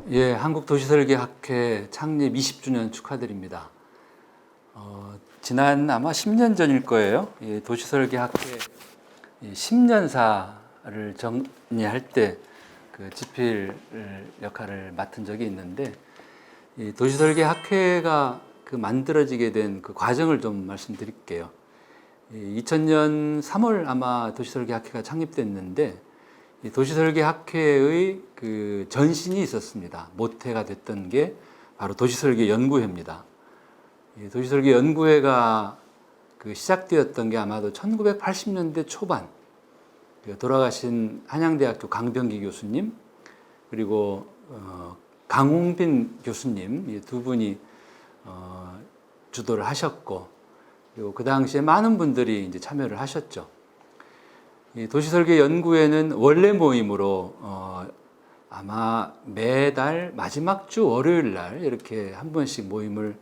예, 한국도시설계학회 창립 20주년 축하드립니다. 지난 아마 10년 전일 거예요. 예, 도시설계학회 10년사를 정리할 때 그 집필 역할을 맡은 적이 있는데, 이 도시설계학회가 그 만들어지게 된 그 과정을 좀 말씀드릴게요. 2000년 3월 아마 도시설계학회가 창립됐는데, 이 도시설계학회의 그 전신이 있었습니다. 모태가 됐던 게 바로 도시설계연구회입니다. 이 도시설계연구회가 그 시작되었던 게 아마도 1980년대 초반, 돌아가신 한양대학교 강병기 교수님, 그리고 강홍빈 교수님, 이 두 분이 주도를 하셨고, 그리고 그 당시에 많은 분들이 이제 참여를 하셨죠. 이 도시설계연구회는 원래 모임으로 아마 매달 마지막 주 월요일 날 이렇게 한 번씩 모임을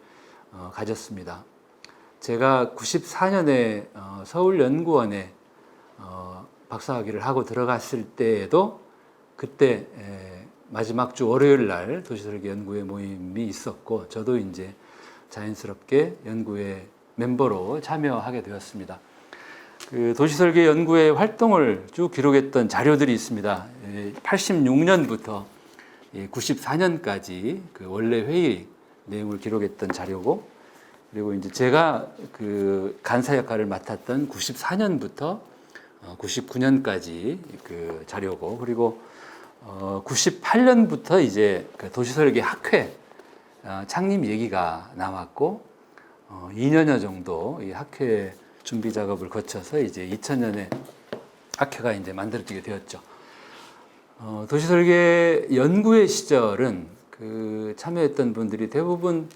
가졌습니다. 제가 94년에 서울연구원에 박사학위를 하고 들어갔을 때에도 그때 마지막 주 월요일 날 도시설계연구회 모임이 있었고, 저도 이제 자연스럽게 연구회 멤버로 참여하게 되었습니다. 그 도시설계연구회 활동을 쭉 기록했던 자료들이 있습니다. 86년부터 94년까지 그 원래 회의 내용을 기록했던 자료고, 그리고 이제 제가 그 간사 역할을 맡았던 94년부터 99년까지 그 자료고, 그리고 98년부터 이제 그 도시설계학회 창립 얘기가 나왔고, 2년여 정도 이 학회 준비 작업을 거쳐서 이제 2000년에 학회가 이제 만들어지게 되었죠. 도시설계 연구회 시절은 그 참여했던 분들이 대부분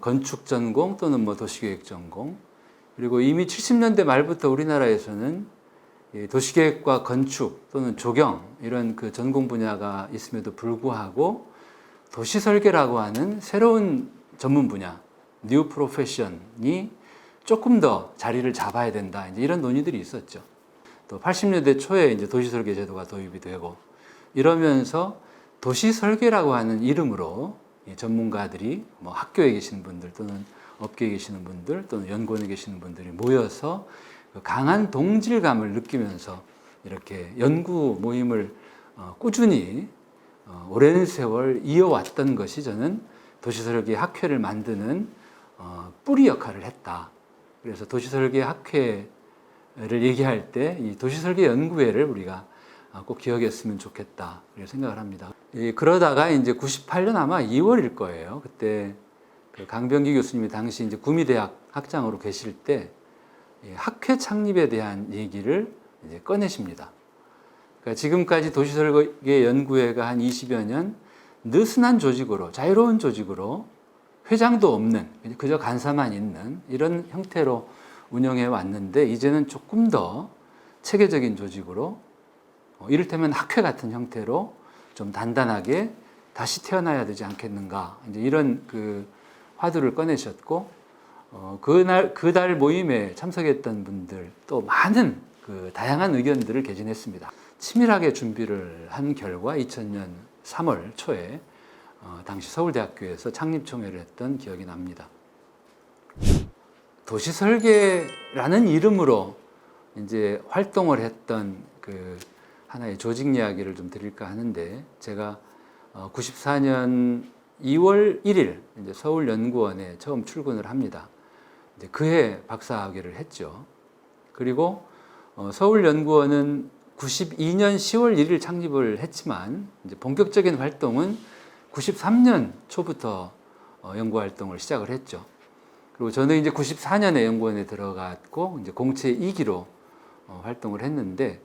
건축 전공 또는 뭐 도시계획 전공, 그리고 이미 70년대 말부터 우리나라에서는 도시계획과 건축 또는 조경 이런 그 전공 분야가 있음에도 불구하고 도시설계라고 하는 새로운 전문 분야, 뉴 프로페션이 조금 더 자리를 잡아야 된다, 이제 이런 논의들이 있었죠. 또 80년대 초에 이제 도시설계 제도가 도입이 되고, 이러면서 도시설계라고 하는 이름으로 전문가들이 뭐 학교에 계시는 분들 또는 업계에 계시는 분들 또는 연구원에 계시는 분들이 모여서 강한 동질감을 느끼면서 이렇게 연구 모임을 꾸준히 오랜 세월 이어왔던 것이 저는 도시설계 학회를 만드는 뿌리 역할을 했다. 그래서 도시설계 학회를 얘기할 때 이 도시설계 연구회를 우리가 꼭 기억했으면 좋겠다, 이렇게 생각을 합니다. 그러다가 이제 98년 아마 2월일 거예요. 그때 그 강병기 교수님이 당시 이제 구미대학 학장으로 계실 때 학회 창립에 대한 얘기를 이제 꺼내십니다. 그러니까 지금까지 도시설계 연구회가 한 20여 년 느슨한 조직으로, 자유로운 조직으로, 회장도 없는, 그저 간사만 있는 이런 형태로 운영해 왔는데, 이제는 조금 더 체계적인 조직으로, 이를테면 학회 같은 형태로 좀 단단하게 다시 태어나야 되지 않겠는가, 이제 이런 그 화두를 꺼내셨고, 그달 모임에 참석했던 분들 또 많은 그 다양한 의견들을 개진했습니다. 치밀하게 준비를 한 결과 2000년 3월 초에 당시 서울대학교에서 창립총회를 했던 기억이 납니다. 도시설계라는 이름으로 이제 활동을 했던 그 하나의 조직 이야기를 좀 드릴까 하는데, 제가 94년 2월 1일 이제 서울연구원에 처음 출근을 합니다. 이제 그해 박사학위를 했죠. 그리고 서울연구원은 92년 10월 1일 창립을 했지만, 이제 본격적인 활동은 93년 초부터 연구 활동을 시작을 했죠. 그리고 저는 이제 94년에 연구원에 들어갔고, 이제 공채 2기로 활동을 했는데,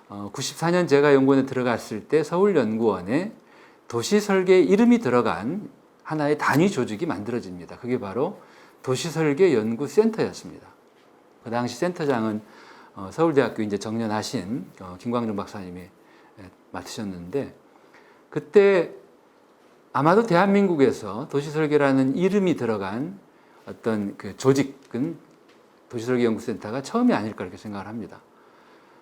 94년 제가 연구원에 들어갔을 때 서울연구원에 도시설계 이름이 들어간 하나의 단위 조직이 만들어집니다. 그게 바로 도시설계연구센터였습니다. 그 당시 센터장은 서울대학교 이제 정년하신 김광준 박사님이 맡으셨는데, 그때 아마도 대한민국에서 도시설계라는 이름이 들어간 어떤 그 조직은 도시설계연구센터가 처음이 아닐까 이렇게 생각을 합니다.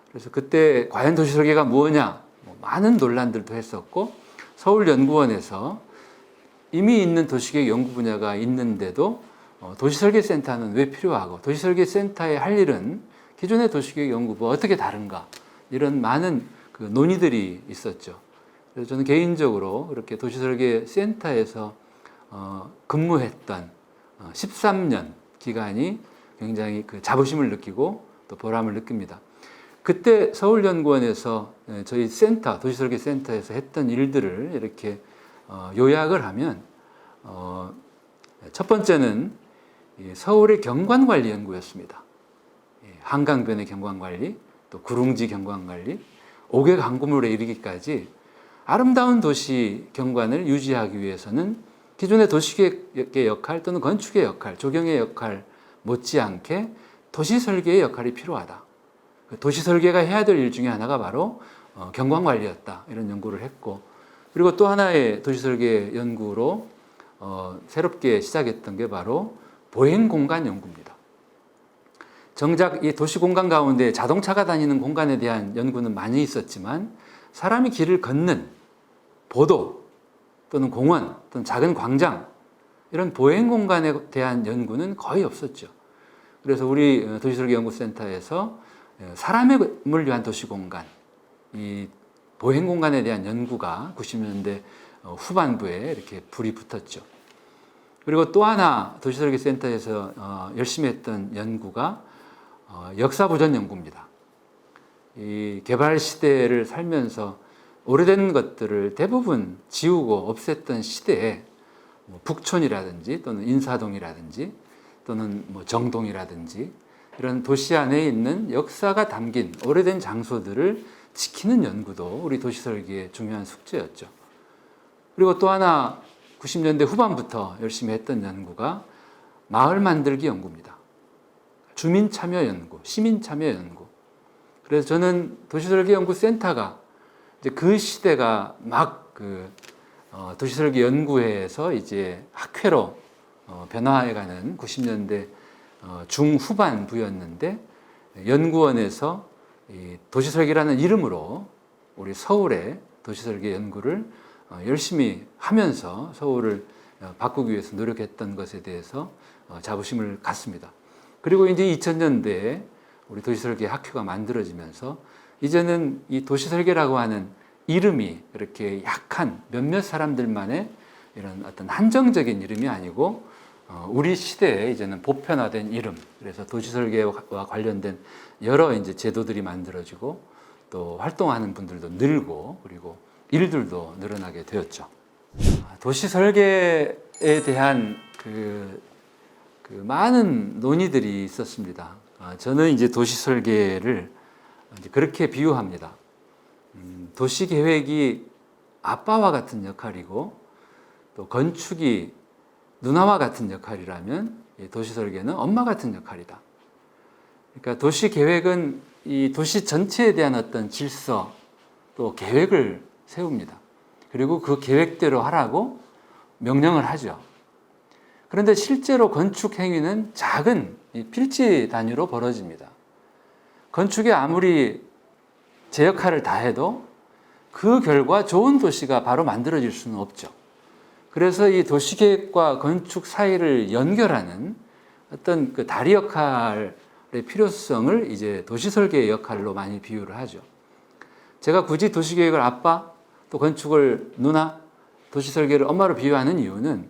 그래서 그때 과연 도시설계가 무엇냐, 많은 논란들도 했었고, 서울연구원에서 이미 있는 도시계획 연구 분야가 있는데도 도시설계센터는 왜 필요하고 도시설계센터의 할 일은 기존의 도시계획 연구부와 어떻게 다른가 이런 많은 그 논의들이 있었죠. 그래서 저는 개인적으로 이렇게 도시설계센터에서 근무했던 13년 기간이 굉장히 그 자부심을 느끼고 또 보람을 느낍니다. 그때 서울연구원에서 저희 센터, 도시설계센터에서 했던 일들을 이렇게 요약을 하면 첫 번째는 서울의 경관관리 연구였습니다. 한강변의 경관관리, 또 구릉지 경관관리, 5개 강구물에 이르기까지 아름다운 도시 경관을 유지하기 위해서는 기존의 도시계획의 역할 또는 건축의 역할, 조경의 역할 못지않게 도시설계의 역할이 필요하다. 도시설계가 해야 될 일 중에 하나가 바로 경관관리였다. 이런 연구를 했고, 그리고 또 하나의 도시설계 연구로 새롭게 시작했던 게 바로 보행공간 연구입니다. 정작 이 도시공간 가운데 자동차가 다니는 공간에 대한 연구는 많이 있었지만 사람이 길을 걷는 보도 또는 공원 또는 작은 광장 이런 보행공간에 대한 연구는 거의 없었죠. 그래서 우리 도시설계연구센터에서 사람을 위한 도시공간, 이 보행공간에 대한 연구가 90년대 후반부에 이렇게 불이 붙었죠. 그리고 또 하나 도시설계센터에서 열심히 했던 연구가 역사보전 연구입니다. 이 개발 시대를 살면서 오래된 것들을 대부분 지우고 없앴던 시대에 북촌이라든지 또는 인사동이라든지 또는 정동이라든지 이런 도시 안에 있는 역사가 담긴 오래된 장소들을 지키는 연구도 우리 도시설계의 중요한 숙제였죠. 그리고 또 하나 90년대 후반부터 열심히 했던 연구가 마을 만들기 연구입니다. 주민 참여 연구, 시민 참여 연구. 그래서 저는 도시설계연구센터가 이제 그 시대가 막 도시설계 연구회에서 이제 학회로 변화해가는 90년대 중후반부였는데 연구원에서 이 도시설계라는 이름으로 우리 서울의 도시설계 연구를 열심히 하면서 서울을 바꾸기 위해서 노력했던 것에 대해서 자부심을 갖습니다. 그리고 이제 2000년대에 우리 도시설계 학회가 만들어지면서 이제는 이 도시설계라고 하는 이름이 이렇게 약한 몇몇 사람들만의 이런 어떤 한정적인 이름이 아니고 우리 시대에 이제는 보편화된 이름. 그래서 도시설계와 관련된 여러 이제 제도들이 만들어지고 또 활동하는 분들도 늘고 그리고 일들도 늘어나게 되었죠. 도시설계에 대한 그 많은 논의들이 있었습니다. 저는 이제 도시설계를 이제 그렇게 비유합니다. 도시계획이 아빠와 같은 역할이고 또 건축이 누나와 같은 역할이라면 도시설계는 엄마 같은 역할이다. 그러니까 도시계획은 이 도시 전체에 대한 어떤 질서 또 계획을 세웁니다. 그리고 그 계획대로 하라고 명령을 하죠. 그런데 실제로 건축 행위는 작은 필지 단위로 벌어집니다. 건축이 아무리 제 역할을 다해도 그 결과 좋은 도시가 바로 만들어질 수는 없죠. 그래서 이 도시계획과 건축 사이를 연결하는 어떤 그 다리 역할의 필요성을 이제 도시설계의 역할로 많이 비유를 하죠. 제가 굳이 도시계획을 아빠, 또 건축을 누나, 도시설계를 엄마로 비유하는 이유는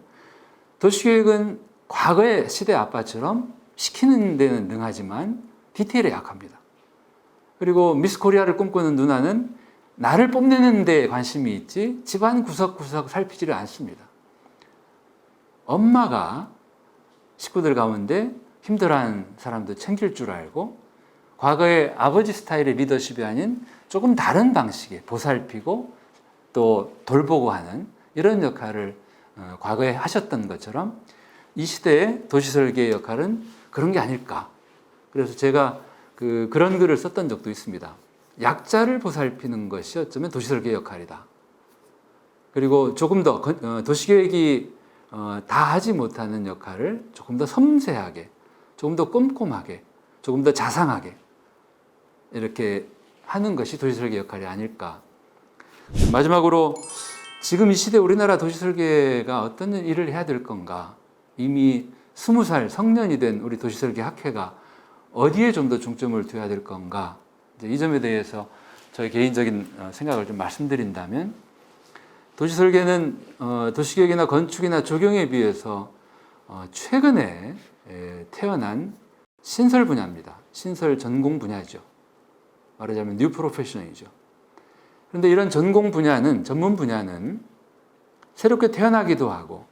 도시계획은 과거의 시대 아빠처럼 시키는 데는 능하지만 디테일에 약합니다. 그리고 미스 코리아를 꿈꾸는 누나는 나를 뽐내는 데 관심이 있지 집안 구석구석 살피지를 않습니다. 엄마가 식구들 가운데 힘들어하는 사람도 챙길 줄 알고 과거의 아버지 스타일의 리더십이 아닌 조금 다른 방식의 보살피고 또 돌보고 하는 이런 역할을 과거에 하셨던 것처럼 이 시대의 도시설계의 역할은 그런 게 아닐까. 그래서 제가 그런 글을 썼던 적도 있습니다. 약자를 보살피는 것이 어쩌면 도시설계의 역할이다. 그리고 조금 더 도시계획이 다 하지 못하는 역할을 조금 더 섬세하게, 조금 더 꼼꼼하게, 조금 더 자상하게 이렇게 하는 것이 도시설계 역할이 아닐까. 마지막으로 지금 이 시대 우리나라 도시설계가 어떤 일을 해야 될 건가? 이미 20살 성년이 된 우리 도시설계 학회가 어디에 좀 더 중점을 둬야 될 건가? 이제 이 점에 대해서 저희 개인적인 생각을 좀 말씀드린다면, 도시설계는 도시계획이나 건축이나 조경에 비해서 최근에 태어난 신설 분야입니다. 신설 전공 분야죠. 말하자면 뉴 프로페셔널이죠. 그런데 이런 전공 분야는, 전문 분야는 새롭게 태어나기도 하고,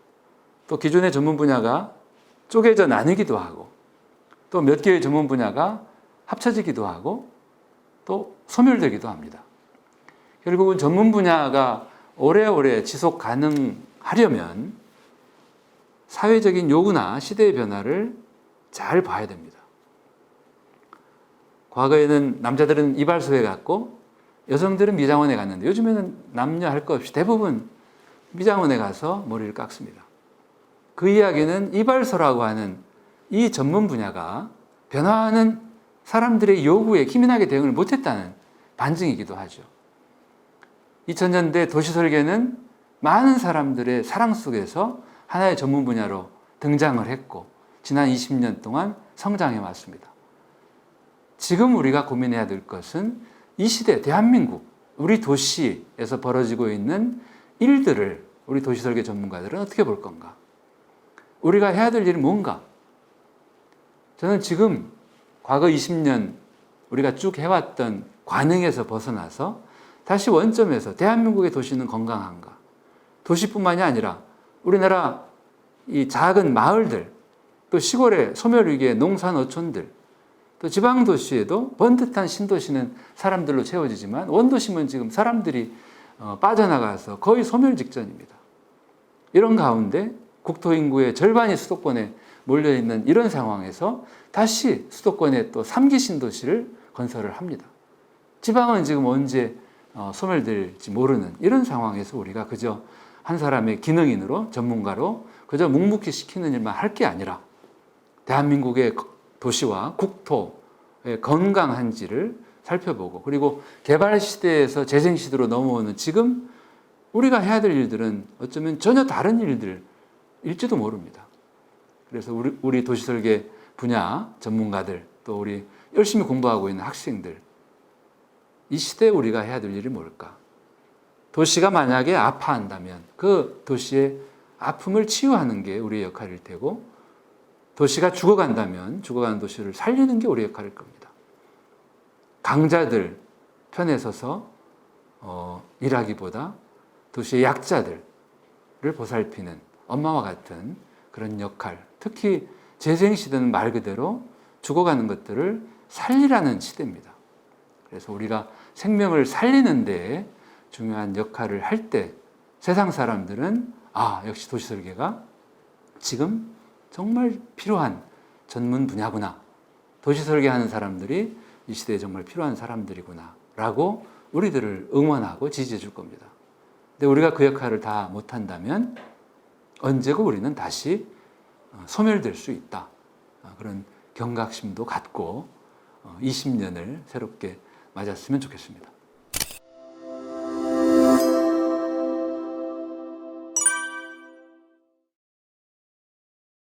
또 기존의 전문 분야가 쪼개져 나뉘기도 하고, 또 몇 개의 전문 분야가 합쳐지기도 하고, 또 소멸되기도 합니다. 결국은 전문 분야가 오래오래 지속 가능하려면 사회적인 요구나 시대의 변화를 잘 봐야 됩니다. 과거에는 남자들은 이발소에 갔고 여성들은 미장원에 갔는데, 요즘에는 남녀 할 것 없이 대부분 미장원에 가서 머리를 깎습니다. 그 이야기는 이발소라고 하는 이 전문 분야가 변화하는 사람들의 요구에 기민하게 대응을 못했다는 반증이기도 하죠. 2000년대 도시설계는 많은 사람들의 사랑 속에서 하나의 전문 분야로 등장을 했고 지난 20년 동안 성장해 왔습니다. 지금 우리가 고민해야 될 것은 이 시대 대한민국, 우리 도시에서 벌어지고 있는 일들을 우리 도시설계 전문가들은 어떻게 볼 건가? 우리가 해야 될 일이 뭔가? 저는 지금 과거 20년 우리가 쭉 해왔던 관행에서 벗어나서 다시 원점에서 대한민국의 도시는 건강한가? 도시뿐만이 아니라 우리나라 이 작은 마을들, 또 시골의 소멸위기의 농산어촌들, 또 지방도시에도 번듯한 신도시는 사람들로 채워지지만 원도심은 지금 사람들이 빠져나가서 거의 소멸 직전입니다. 이런 가운데 국토인구의 절반이 수도권에 몰려있는 이런 상황에서 다시 수도권에 또 3기 신도시를 건설을 합니다. 지방은 지금 언제 소멸될지 모르는 이런 상황에서 우리가 그저 한 사람의 기능인으로, 전문가로 그저 묵묵히 시키는 일만 할 게 아니라 대한민국의 도시와 국토의 건강한지를 살펴보고, 그리고 개발 시대에서 재생 시대로 넘어오는 지금 우리가 해야 될 일들은 어쩌면 전혀 다른 일들일지도 모릅니다. 그래서 우리 도시설계 분야 전문가들, 또 우리 열심히 공부하고 있는 학생들, 이 시대에 우리가 해야 될 일이 뭘까? 도시가 만약에 아파한다면 그 도시의 아픔을 치유하는 게 우리의 역할일 테고, 도시가 죽어간다면 죽어가는 도시를 살리는 게 우리의 역할일 겁니다. 강자들 편에 서서 일하기보다 도시의 약자들을 보살피는 엄마와 같은 그런 역할, 특히 재생시대는 말 그대로 죽어가는 것들을 살리라는 시대입니다. 그래서 우리가 생명을 살리는 데 중요한 역할을 할 때 세상 사람들은 역시 도시설계가 지금 정말 필요한 전문 분야구나, 도시설계하는 사람들이 이 시대에 정말 필요한 사람들이구나 라고 우리들을 응원하고 지지해 줄 겁니다. 근데 우리가 그 역할을 다 못한다면 언제고 우리는 다시 소멸될 수 있다. 그런 경각심도 갖고 20년을 새롭게 맞았으면 좋겠습니다.